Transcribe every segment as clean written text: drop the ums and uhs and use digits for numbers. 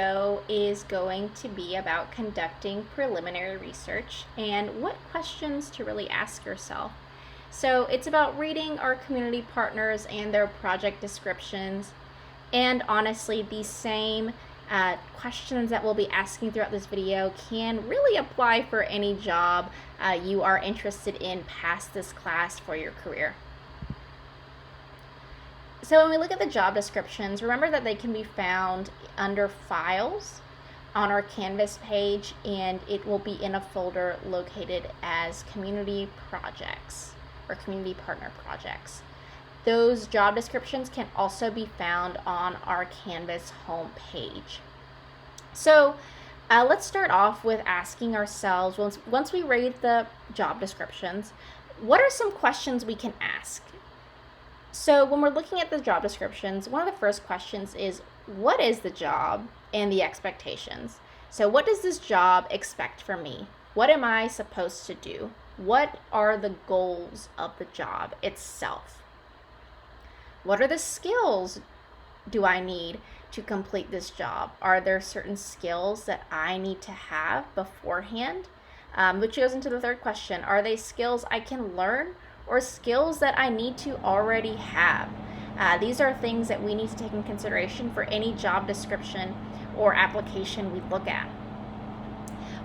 Video is going to be about conducting preliminary research and what questions to really ask yourself. So it's about reading our community partners and their project descriptions, and honestly, these same questions that we'll be asking throughout this video can really apply for any job you are interested in past this class for your career. So when we look at the job descriptions, remember that they can be found under Files on our Canvas page, and it will be in a folder located as Community Projects or Community Partner Projects. Those job descriptions can also be found on our Canvas home page. So let's start off with asking ourselves, once we read the job descriptions, what are some questions we can ask? So when we're looking at the job descriptions, one of the first questions is, what is the job and the expectations? So what does this job expect from me? What am I supposed to do? What are the goals of the job itself? What are the skills do I need to complete this job? Are there certain skills that I need to have beforehand? Which goes into the third question. Are they skills I can learn or skills that I need to already have? These are things that we need to take in consideration for any job description or application we look at.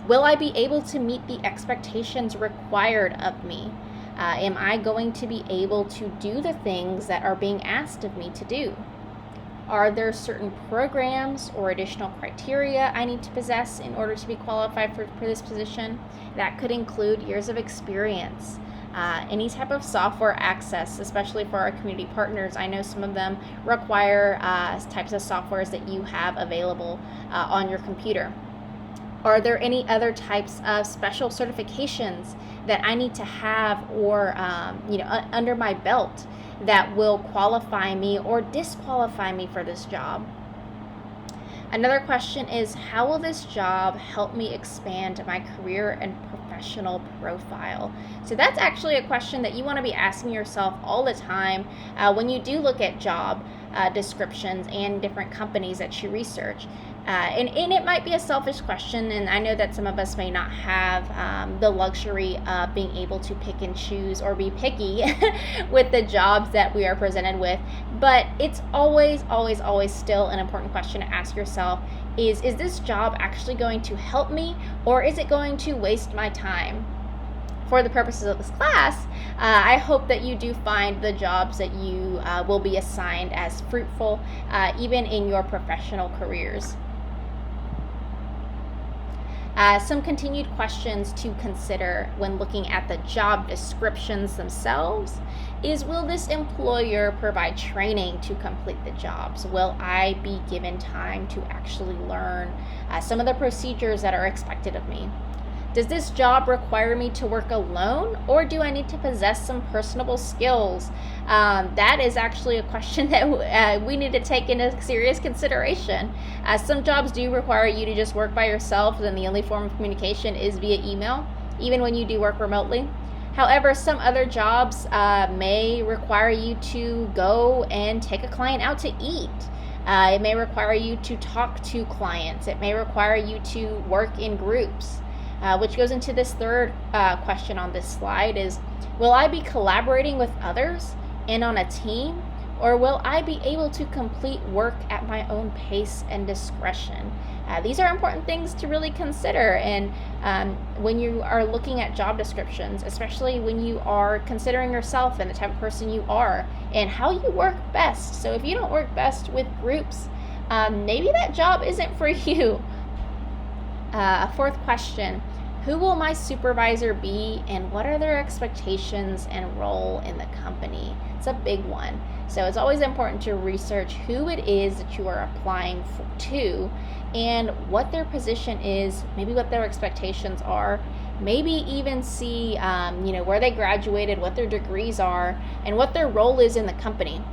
Will I be able to meet the expectations required of me? Am I going to be able to do the things that are being asked of me to do? Are there certain programs or additional criteria I need to possess in order to be qualified for this position? That could include years of experience, any type of software access, especially for our community partners. I know some of them require types of softwares that you have available on your computer. Are there any other types of special certifications that I need to have or under my belt that will qualify me or disqualify me for this job? Another question is, how will this job help me expand my career and professional profile? So that's actually a question that you want to be asking yourself all the time when you do look at job descriptions and different companies that you research. And it might be a selfish question, and I know that some of us may not have the luxury of being able to pick and choose or be picky with the jobs that we are presented with, but it's always still an important question to ask yourself is this job actually going to help me, or is it going to waste my time? For the purposes of this class, I hope that you do find the jobs that you will be assigned as fruitful, even in your professional careers. Some continued questions to consider when looking at the job descriptions themselves is, will this employer provide training to complete the jobs? Will I be given time to actually learn some of the procedures that are expected of me? Does this job require me to work alone, or do I need to possess some personable skills? That is actually a question that we need to take into serious consideration. Some jobs do require you to just work by yourself, and the only form of communication is via email, even when you do work remotely. However, some other jobs may require you to go and take a client out to eat. It may require you to talk to clients. It may require you to work in groups. Which goes into this third question on this slide is, will I be collaborating with others and on a team, or will I be able to complete work at my own pace and discretion? These are important things to really consider, and when you are looking at job descriptions, especially when you are considering yourself and the type of person you are and how you work best. So if you don't work best with groups, maybe that job isn't for you. Fourth question, who will my supervisor be, and what are their expectations and role in the company? It's a big one. So it's always important to research who it is that you are applying to and what their position is, maybe what their expectations are, maybe even see where they graduated, what their degrees are, and what their role is in the company.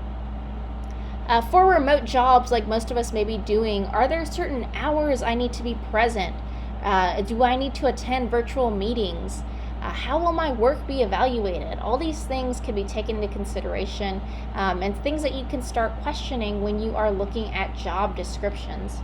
For remote jobs like most of us may be doing, are there certain hours I need to be present? Do I need to attend virtual meetings? How will my work be evaluated? All these things can be taken into consideration and things that you can start questioning when you are looking at job descriptions.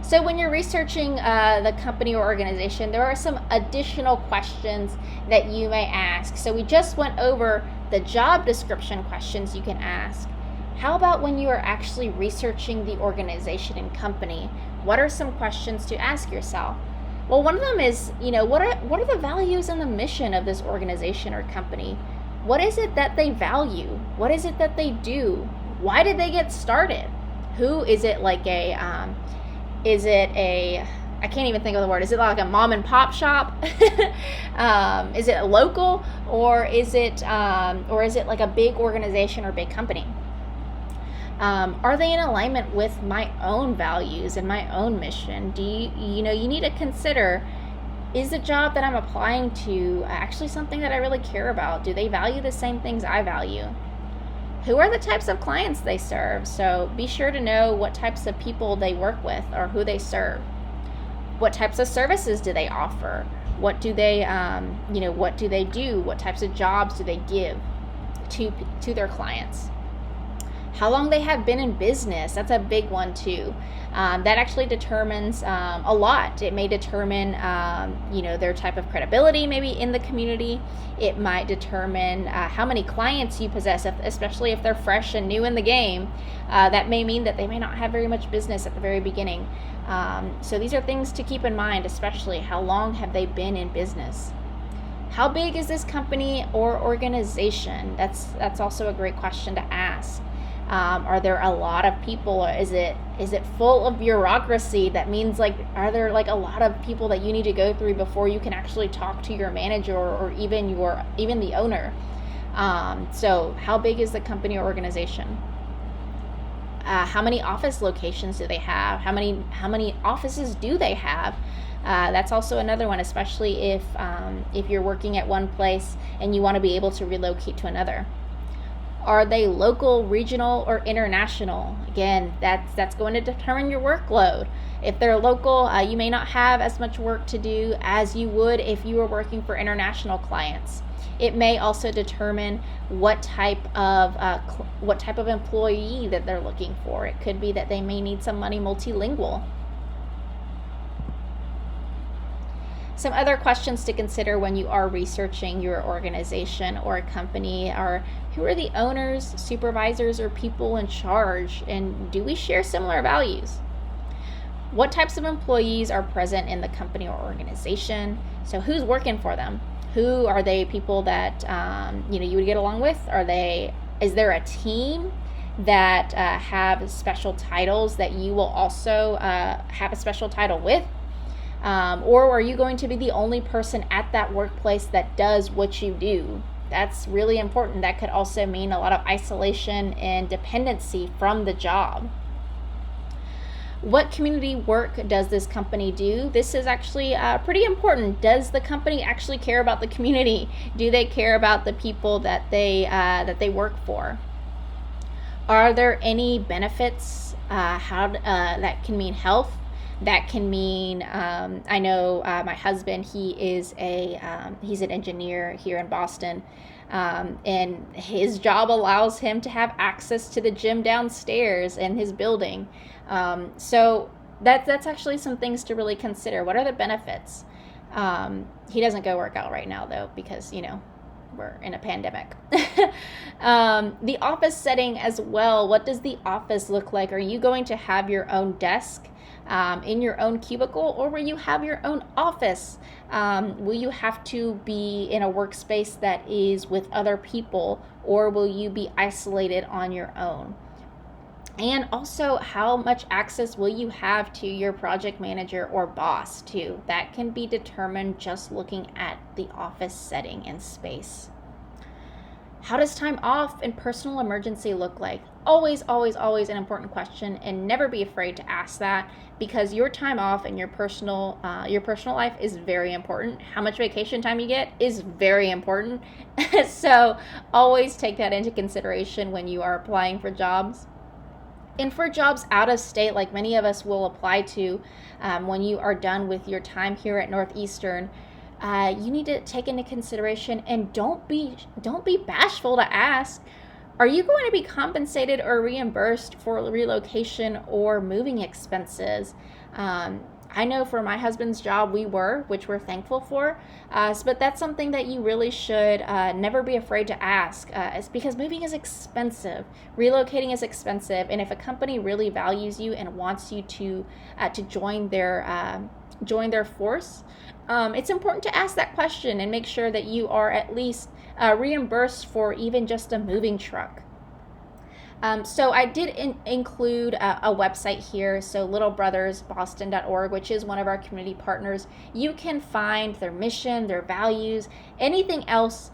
So when you're researching the company or organization, there are some additional questions that you may ask. So we just went over the job description questions you can ask. How about when you are actually researching the organization and company? What are some questions to ask yourself? Well, one of them is, what are the values and the mission of this organization or company? What is it that they value? What is it that they do? Why did they get started? Who is it? I can't even think of the word. Is it like a mom and pop shop? Is it a local, or is it like a big organization or big company? Are they in alignment with my own values and my own mission? You need to consider, is the job that I'm applying to actually something that I really care about? Do they value the same things I value? Who are the types of clients they serve? So be sure to know what types of people they work with or who they serve. What types of services do they offer? What do they do? What types of jobs do they give to their clients? How long they have been in business. That's a big one too. That actually determines a lot. It may determine their type of credibility maybe in the community. It might determine how many clients you possess, especially if they're fresh and new in the game. That may mean that they may not have very much business at the very beginning. So these are things to keep in mind, especially how long have they been in business. How big is this company or organization? That's also a great question to ask. Are there a lot of people? Is it full of bureaucracy? That means are there a lot of people that you need to go through before you can actually talk to your manager or even the owner? So how big is the company or organization? How many office locations do they have? How many offices do they have? That's also another one, especially if you're working at one place and you want to be able to relocate to another. Are they local, regional, or international? Again, that's going to determine your workload. If they're local, you may not have as much work to do as you would if you were working for international clients. It may also determine what type of employee that they're looking for. It could be that they may need somebody multilingual. Some other questions to consider when you are researching your organization or a company are, who are the owners, supervisors, or people in charge, and do we share similar values? What types of employees are present in the company or organization? So who's working for them? Who are they? People that you would get along with? Is there a team that have special titles that you will also have a special title with? Or are you going to be the only person at that workplace that does what you do? That's really important. That could also mean a lot of isolation and dependency from the job. What community work does this company do? This is actually pretty important. Does the company actually care about the community? Do they care about the people that they work for? Are there any benefits? That can mean health. That can mean, I know my husband, he's an engineer here in Boston, and his job allows him to have access to the gym downstairs in his building. So that's actually some things to really consider. What are the benefits? He doesn't go work out right now though, because, we're in a pandemic. The office setting as well. What does the office look like? Are you going to have your own desk in your own cubicle, or will you have your own office? Will you have to be in a workspace that is with other people, or will you be isolated on your own? And also, how much access will you have to your project manager or boss too? That can be determined just looking at the office setting and space. How does time off and personal emergency look like? Always, always, always an important question, and never be afraid to ask that, because your time off and your personal life is very important. How much vacation time you get is very important. So always take that into consideration when you are applying for jobs. And for jobs out of state, like many of us will apply to when you are done with your time here at Northeastern, you need to take into consideration, and don't be bashful to ask, Are you going to be compensated or reimbursed for relocation or moving expenses? I know for my husband's job we were, which we're thankful for, but that's something that you really should never be afraid to ask. It's because moving is expensive, relocating is expensive, and if a company really values you and wants you to join their force, it's important to ask that question and make sure that you are at least reimbursed for even just a moving truck. So I did include a website here, so littlebrothersboston.org, which is one of our community partners. You can find their mission, their values, anything else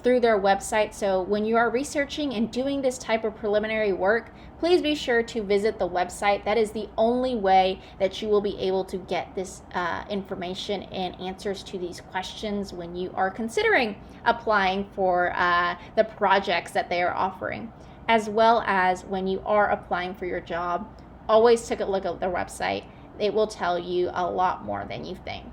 through their website. So when you are researching and doing this type of preliminary work, please be sure to visit the website. That is the only way that you will be able to get this information and answers to these questions when you are considering applying for the projects that they are offering. As well as when you are applying for your job, always take a look at their website. It will tell you a lot more than you think.